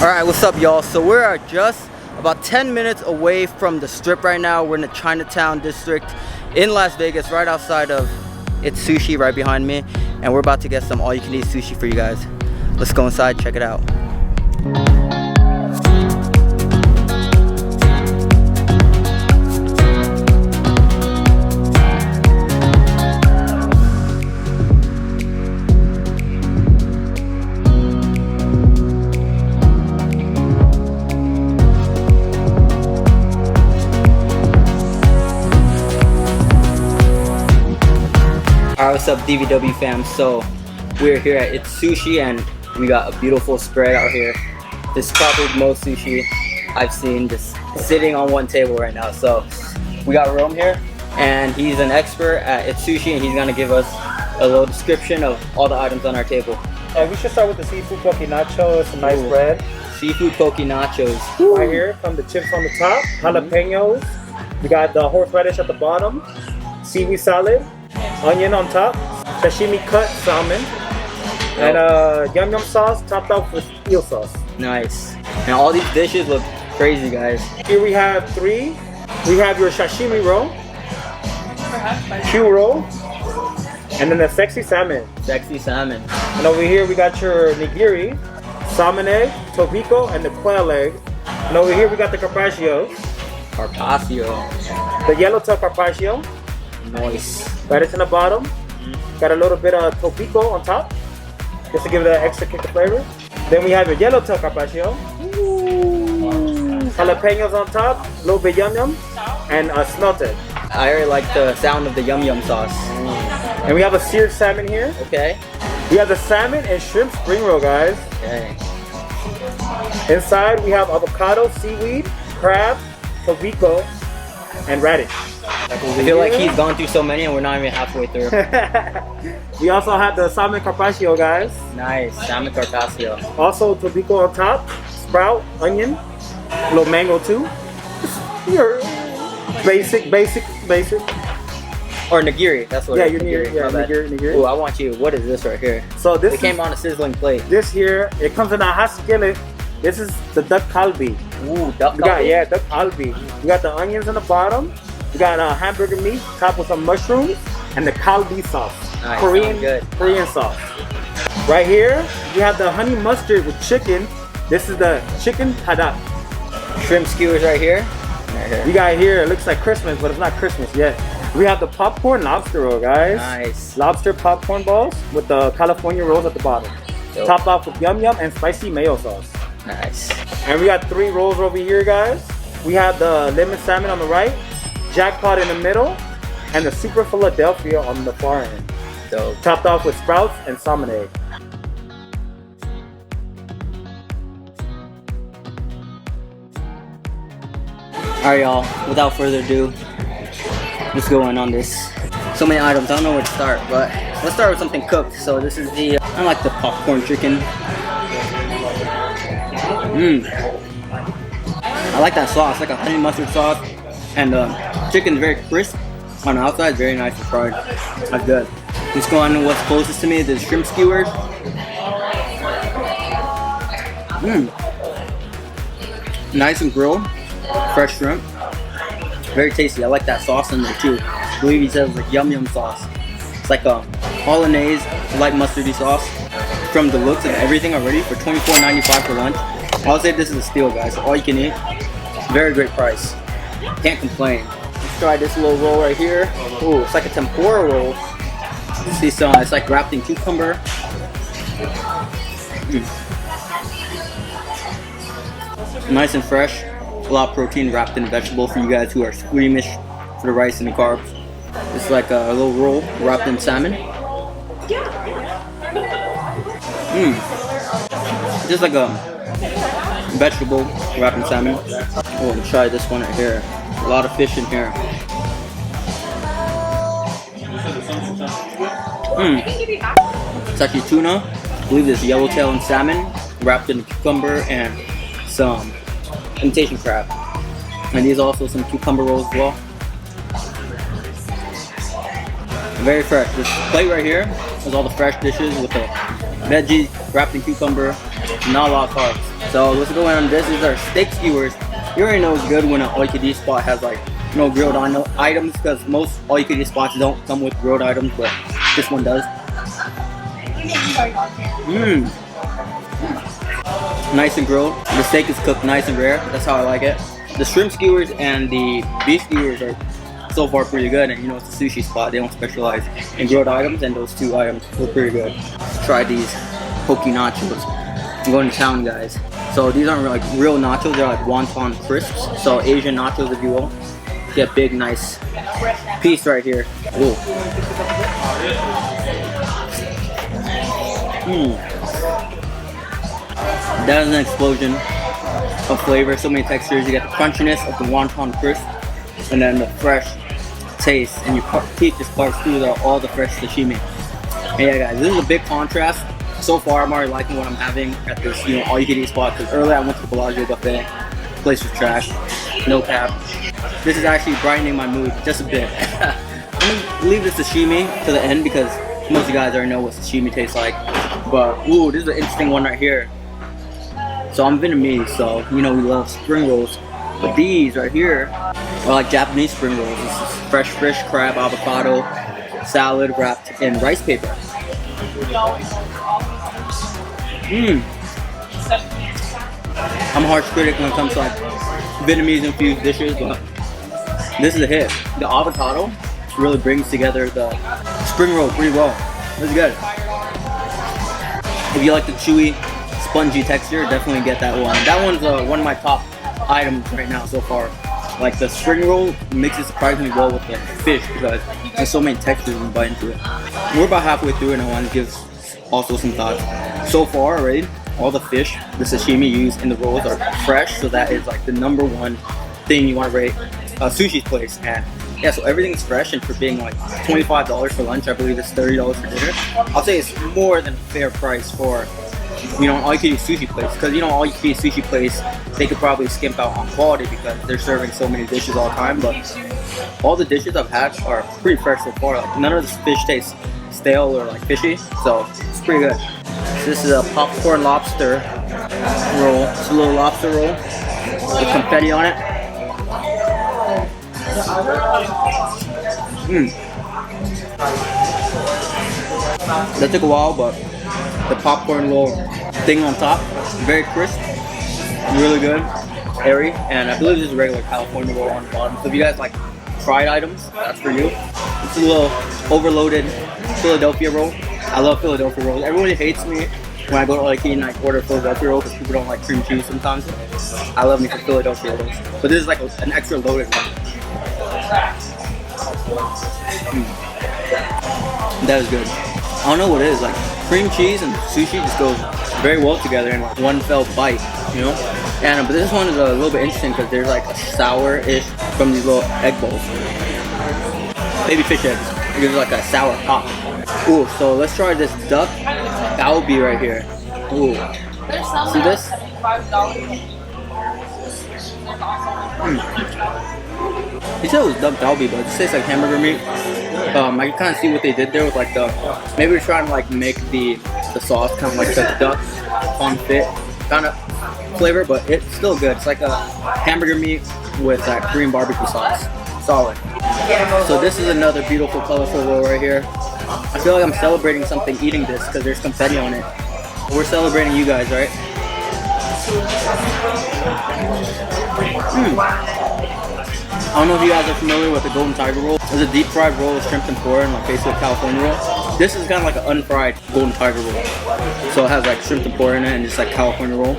Alright, what's up y'all? So we're just about 10 minutes away from the strip right now. We're in the Chinatown district in Las Vegas, right outside of It's Sushi right behind me. And we're about to get some all-you-can-eat sushi for you guys. Let's go inside, check it out. Alright, what's up DVW fam? So we're here at It's Sushi and we got a beautiful spread out here. This is probably the most sushi I've seen just sitting on one table right now. So we got Rome here and he's an expert at It's Sushi and he's gonna give us a little description of all the items on our table. We should start with the seafood Pokey Nachos, a nice bread. Seafood Pokey Nachos. Right here, come the chips on the top, jalapenos. We got the horseradish at the bottom, seaweed salad, onion on top, sashimi cut salmon, and yum yum sauce topped off with eel sauce. Nice. And all these dishes look crazy, guys. Here we have three. We have your sashimi roll, Q roll, and then the sexy salmon. Sexy salmon. And over here we got your nigiri, salmon egg, tobiko, and the quail egg. And over here we got the carpaccio. Carpaccio. The yellowtail carpaccio. Nice. Radish in the bottom. Got a little bit of tobiko on top, just to give it an extra kick of flavor. Then we have your yellowtail carpaccio. Jalapenos on top, a little bit yum yum, and smelted. I already like the sound of the yum yum sauce. And we have a seared salmon here. Okay. We have the salmon and shrimp spring roll, guys. Okay. Inside we have avocado, seaweed, crab, tobiko, and radish. I feel like he's gone through so many and we're not even halfway through. We also have the salmon carpaccio, guys. Nice, salmon carpaccio. Also tobiko on top, sprout, onion, a little mango too. Basic. Or nigiri, that's what it is. Nigiri. Ooh, I want you. What is this right here? So this came on a sizzling plate. This here, it comes in a hot skillet. This is the duck kalbi. Ooh, duck kalbi? Duck kalbi. We got the onions on the bottom. We got hamburger meat topped with some mushrooms and the kalbi sauce. Nice, Korean sauce. Right here, we have the honey mustard with chicken. This is the chicken hadak. Shrimp skewers right here. We got here, it looks like Christmas, but it's not Christmas yet. We have the popcorn lobster roll, guys. Nice. Lobster popcorn balls with the California rolls at the bottom. Dope. Topped off with yum yum and spicy mayo sauce. Nice. And we got three rolls over here, guys. We have the lemon salmon on the right, jackpot in the middle, and the super Philadelphia on the far end. Dope. Topped off with sprouts and salmon egg. Alright y'all, without further ado, let's go in on this. So many items, I don't know where to start, but let's start with something cooked. So this is the, I like the popcorn chicken. I like that sauce, like a honey mustard sauce. And the chicken's very crisp on the outside, very nice and fried. That's good. Let's go on to what's closest to me, the shrimp skewers. Nice and grilled. Fresh shrimp. Very tasty. I like that sauce in there too. I believe he says it's like yum yum sauce. It's like a hollandaise, light mustardy sauce. From the looks of everything already for $24.95 for lunch. I'll say this is a steal, guys. All you can eat. Very great price. Can't complain. Let's try this little roll right here. Ooh, it's like a tempura roll. See some, it's like wrapped in cucumber. Nice and fresh. A lot of protein wrapped in a vegetable for you guys who are squeamish for the rice and the carbs. It's like a little roll wrapped in salmon. Just like a vegetable wrapped in salmon. Oh, let's try this one right here. A lot of fish in here. It's actually tuna. I believe this yellowtail and salmon wrapped in cucumber and some imitation crab. And these are also some cucumber rolls as well. Very fresh. This plate right here has all the fresh dishes with the veggies wrapped in cucumber, not a lot of carbs. So let's go on. This is our steak skewers. You already know it's good when an all-you-can-eat spot has like grilled items, because most all-you-can-eat spots don't come with grilled items, but this one does. Nice and grilled. The steak is cooked nice and rare. That's how I like it. The shrimp skewers and the beef skewers are so far pretty good, and it's a sushi spot. They don't specialize in grilled items, and those two items were pretty good. Let's try these Pokey nachos. I'm going to town, guys. So these aren't like real nachos, they're like wonton crisps. So Asian nachos, if you will. Get big, nice piece right here. Ooh. That is an explosion of flavor, so many textures. You get the crunchiness of the wonton crisp, and then the fresh taste, and your teeth just parts through all the fresh sashimi. And yeah, guys, this is a big contrast. So far, I'm already liking what I'm having at this, all-you-can-eat spot. Because earlier I went to the Bellagio buffet, the place was trash, no cap. This is actually brightening my mood just a bit. I'm gonna leave the sashimi to the end because most of you guys already know what sashimi tastes like. But ooh, this is an interesting one right here. So I'm Vietnamese, so we love spring rolls. But these right here are like Japanese spring rolls. This is fresh fish, crab, avocado, salad wrapped in rice paper. I'm a harsh critic when it comes to like Vietnamese infused dishes, but this is a hit. The avocado really brings together the spring roll pretty well. This is good. If you like the chewy, spongy texture, definitely get that one. That one's one of my top items right now so far. Like the spring roll mixes surprisingly well with the fish because there's so many textures when you bite into it. We're about halfway through and I want to give also some thoughts. So far already, all the fish, the sashimi used in the rolls are fresh, so that is like the #1 thing you want to rate a sushi place. And yeah, so everything's fresh, and for being like $25 for lunch, I believe it's $30 for dinner. I'll say it's more than a fair price for all-you-can-eat sushi place, because all-you-can-eat sushi place, they could probably skimp out on quality because they're serving so many dishes all the time. But all the dishes I've had are pretty fresh so far. Like none of this fish tastes stale or like fishy, so it's pretty good. So this is a popcorn lobster roll. It's a little lobster roll with confetti on it. That took a while, but the popcorn little thing on top, very crisp, really good, airy, and I believe this is a regular California roll on the bottom. So if you guys like fried items, that's for you. It's a little overloaded Philadelphia roll. I love Philadelphia rolls. Everybody hates me when I go to all-you-can-eat and I order Philadelphia roll because people don't like cream cheese sometimes. I love me some Philadelphia rolls. But this is like an extra loaded one. That is good. I don't know what it is, like cream cheese and sushi just goes very well together in like one fell bite, And but this one is a little bit interesting because there's like a sour-ish from these little egg bowls. Baby fish eggs. It gives like a sour pop. Ooh, so let's try this duck galbi right here. Ooh. See this? He said it was duck galbi, but it just tastes like hamburger meat. I can kind of see what they did there with like maybe they're trying to like make the sauce kind of like the duck confit kind of flavor, but it's still good. It's like a hamburger meat with that Korean barbecue sauce. Solid. So this is another beautiful colorful roll right here. I feel like I'm celebrating something eating this because there's confetti on it. We're celebrating you guys, right? I don't know if you guys are familiar with the Golden Tiger roll. It's a deep fried roll with shrimp tempura and like basically a California roll. This is kind of like an unfried Golden Tiger roll. So it has like shrimp tempura in it and just like California roll.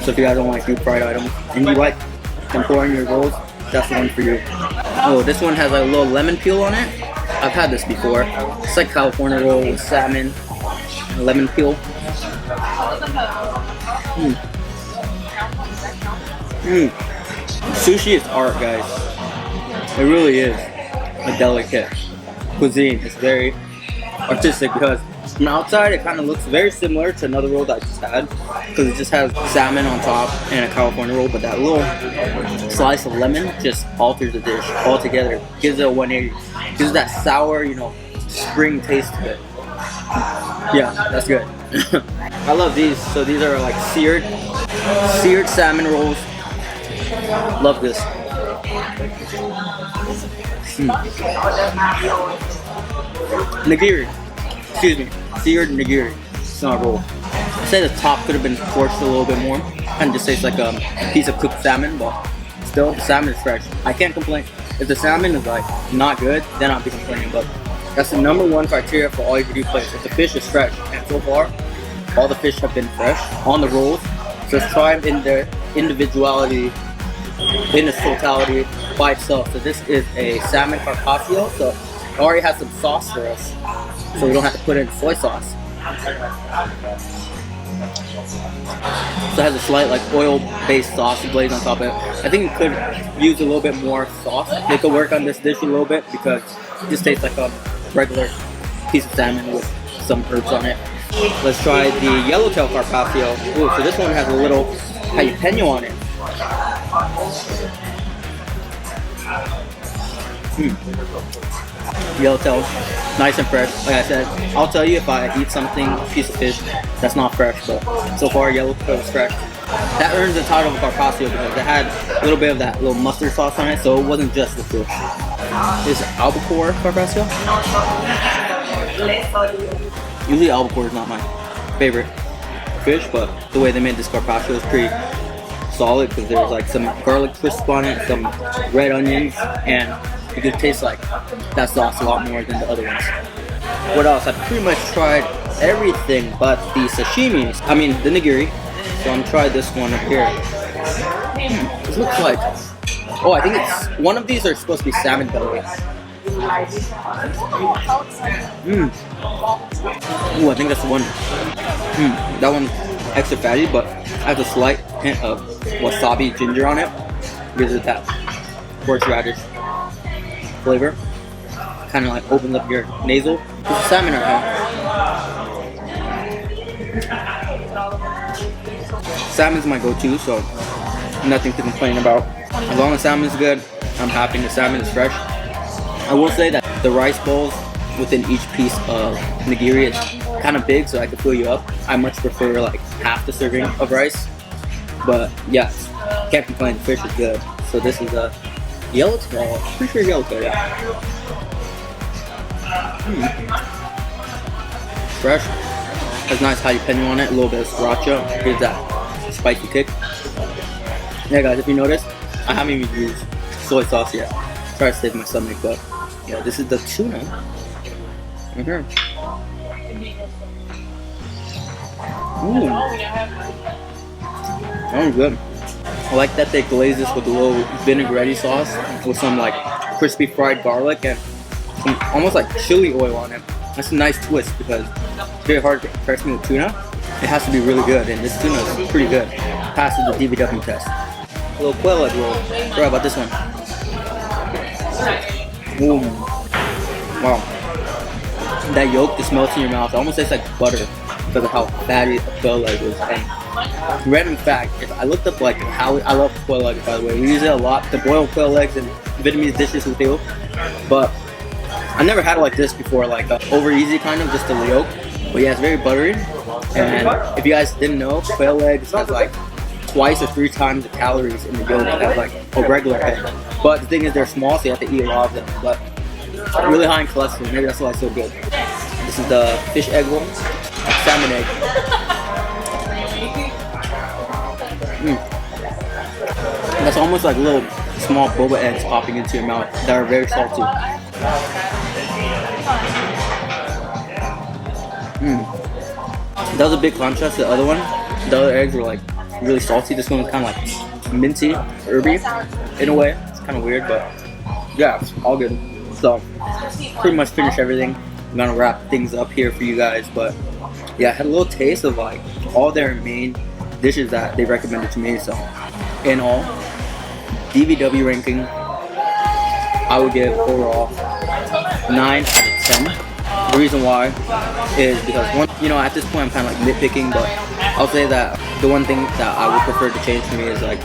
So if you guys don't like deep fried items and you like tempura in your rolls, that's the one for you. Oh, this one has like a little lemon peel on it. I've had this before. It's like California roll with salmon and lemon peel. Sushi is art, guys. It really is a delicate cuisine. It's very artistic because from outside it kind of looks very similar to another roll that I just had because it just has salmon on top and a California roll, but that little slice of lemon just alters the dish altogether. Gives it a 180. Gives that sour, spring taste to it. Yeah, that's good. I love these. So these are like seared salmon rolls. Love this. Nigiri. Excuse me. Seared nigiri. It's not a roll. I say the top could have been torched a little bit more. And just tastes like a piece of cooked salmon, but still the salmon is fresh. I can't complain. If the salmon is like not good, then I'll be complaining. But that's the #1 criteria for all you can do plates. If the fish is fresh, and so far, all the fish have been fresh on the rolls. Just try them in their individuality, in its totality by itself. So this is a Salmon Carpaccio, so it already has some sauce for us, so we don't have to put in soy sauce. So it has a slight like oil-based sauce glaze on top of it. I think it could use a little bit more sauce. They could work on this dish a little bit because it just tastes like a regular piece of salmon with some herbs on it. Let's try the Yellowtail Carpaccio. Ooh, so this one has a little jalapeno on it. Yellowtail, nice and fresh. Like I said, I'll tell you if I eat something, a piece of fish, that's not fresh, but so far Yellowtail is fresh. That earns the title of Carpaccio because it had a little bit of that little mustard sauce on it, so it wasn't just the fish. Is Albacore Carpaccio? Usually Albacore is not my favorite fish, but the way they made this Carpaccio is pretty solid because there's like some garlic crisp on it, some red onions, and you can taste like that sauce a lot more than the other ones. What else? I've pretty much tried everything but the sashimi. I mean the nigiri. So I'm gonna try this one up here. This looks like, oh, I think it's one of these are supposed to be salmon belly. Ooh, I think that's the one. That one's extra fatty, but has a slight hint of wasabi ginger on it. Gives it that horseradish flavor. Kind of like opens up your nasal. There's salmon right now. Salmon's my go-to, so nothing to complain about. As long as salmon's good, I'm happy. The salmon is fresh. I will say that the rice bowls within each piece of nigiri is kind of big, so I can fill you up. I much prefer like half the serving of rice, but yeah, can't complain. The fish is good. So this is a Yellowtail. Pretty sure Yellowtail, yeah. Fresh. Has nice jalapeno on it. A little bit of sriracha. Gives that spicy kick. Yeah, guys, if you notice, I haven't even used soy sauce yet. Try to save my stomach, but yeah, this is the tuna. Right here. Ooh. That one's good. I like that they glaze this with a little vinaigrette sauce with some like crispy fried garlic and some almost like chili oil on it. That's a nice twist because it's very hard to impress me with tuna. It has to be really good, and this tuna is pretty good. Passes the DVW test. A little quail egg roll. Sorry about this one. Boom. Wow. That yolk just melts in your mouth. It almost tastes like butter because of how fatty the quail egg is. And random fact, if I looked up like how I love quail eggs, by the way. We use it a lot to boil quail eggs in Vietnamese dishes with you. But I never had it like this before, like over easy kind of, just the yolk. But yeah, it's very buttery. And if you guys didn't know, quail eggs has like twice or 3 times the calories in the yolk as like a regular egg. But the thing is, they're small, so you have to eat a lot of them. But really high in cholesterol. Maybe that's why it's so good. This is the fish egg roll, salmon egg. That's almost like little small boba eggs popping into your mouth that are very salty. That was a big contrast to the other one. The other eggs were like really salty. This one was kind of like minty, herby in a way. It's kind of weird, but yeah, it's all good. So pretty much finished everything. I'm gonna wrap things up here for you guys, but yeah, I had a little taste of like all their main dishes that they recommended to me. So in all, DVW ranking, I would give overall 9 out of 10. The reason why is because one, you know, at this point I'm kind of like nitpicking, but I'll say that the one thing that I would prefer to change for me is like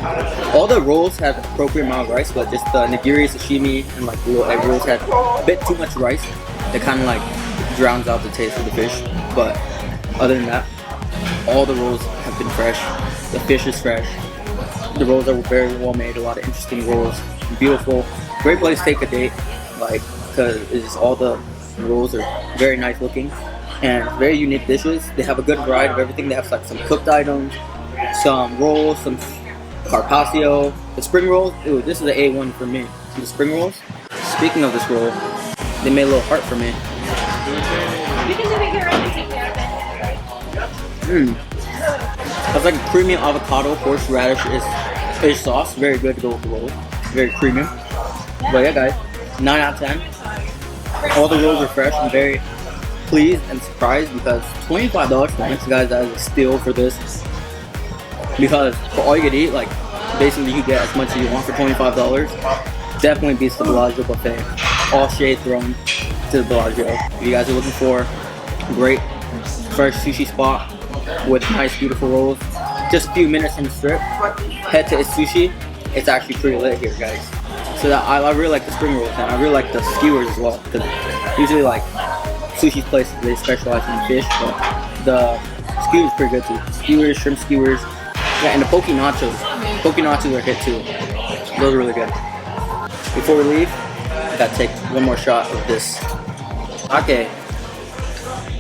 all the rolls have appropriate amount of rice, but just the nigiri, sashimi, and like the little egg rolls had a bit too much rice that kind of like drowns out the taste of the fish. But other than that, All the rolls have been fresh. The fish is fresh. The rolls are very well made. A lot of interesting rolls. Beautiful. Great place to take a date. Like, because it's all the rolls are very nice looking and very unique dishes. They have a good variety of everything. They have like some cooked items, some rolls, some Carpaccio. The spring rolls, ooh, this is an A1 for me. The spring rolls. Speaking of this roll, they made a little heart for me. It's like a creamy avocado horseradish is fish sauce. Very good to go with the roll. Very creamy. But yeah, guys, 9 out of 10. All the rolls are fresh. I'm very pleased and surprised because $25 for this, guys, that is a steal for this. Because for all you could eat, like basically you get as much as you want for $25. Definitely beats the Bellagio buffet. All shade thrown to the Bellagio. If you guys are looking for a great fresh sushi spot with nice beautiful rolls, just a few minutes from the strip, head to Sushi. It's actually pretty lit here, guys. So that I really like the spring rolls and I really like the skewers as well. Because usually like sushi places they specialize in fish, but the skewers pretty good too. Skewers, shrimp skewers, yeah, and the Pokey Nachos. Pokey Nachos are hit too. Those are really good. Before we leave, I gotta take one more shot of this sake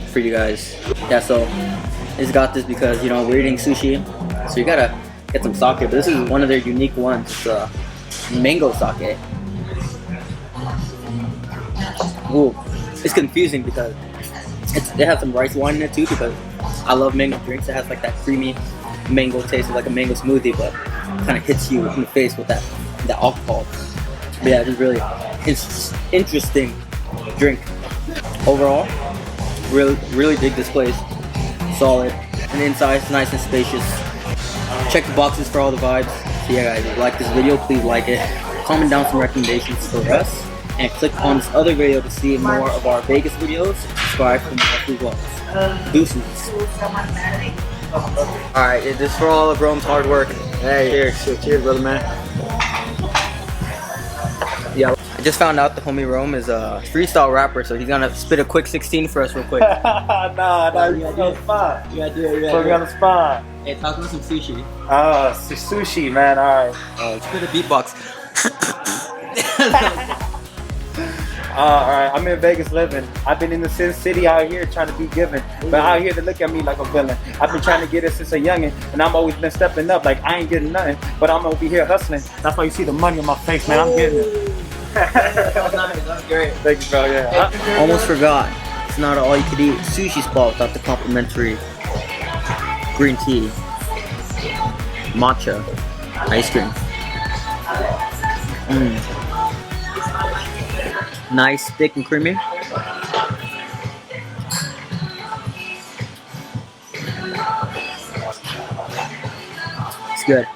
for you guys. Yeah, so I just got this because, you know, we're eating sushi, so you gotta get some sake. But this is one of their unique ones. It's mango sake. Ooh, it's confusing because it has some rice wine in it too. Because I love mango drinks. It has like that creamy mango taste of like a mango smoothie, but kind of hits you in the face with that alcohol. But yeah, it's really interesting drink. Overall, really dig this place. Solid. And the inside is nice and spacious. Check the boxes for all the vibes. So yeah, guys, if you like this video, please like it. Comment down some recommendations for us. And click on this other video to see more of our Vegas videos. Subscribe for more food vlogs. Deuces. Alright, this is for all of Rome's hard work. Hey, cheers, brother, man. Yeah, I just found out the homie Rome is a freestyle rapper, so he's gonna spit a quick 16 for us real quick. nah, you on the spot. You gotta do it, Put me on the spot. Hey, talk about some sushi. Sushi, man, alright. Spit a beatbox. Alright, I'm in Vegas living. I've been in the Sin City out here trying to be given. But out here they look at me like a villain. I've been trying to get it since a youngin'. And I've always been stepping up like I ain't getting nothing. But I'm gonna be here hustling. That's why you see the money on my face, man. I'm getting it. That was nice, that was great. Thank you, bro, yeah. Almost forgot. It's not an all-you-could-eat sushi spot without the complimentary green tea, matcha, ice cream. Nice, thick and creamy. It's good.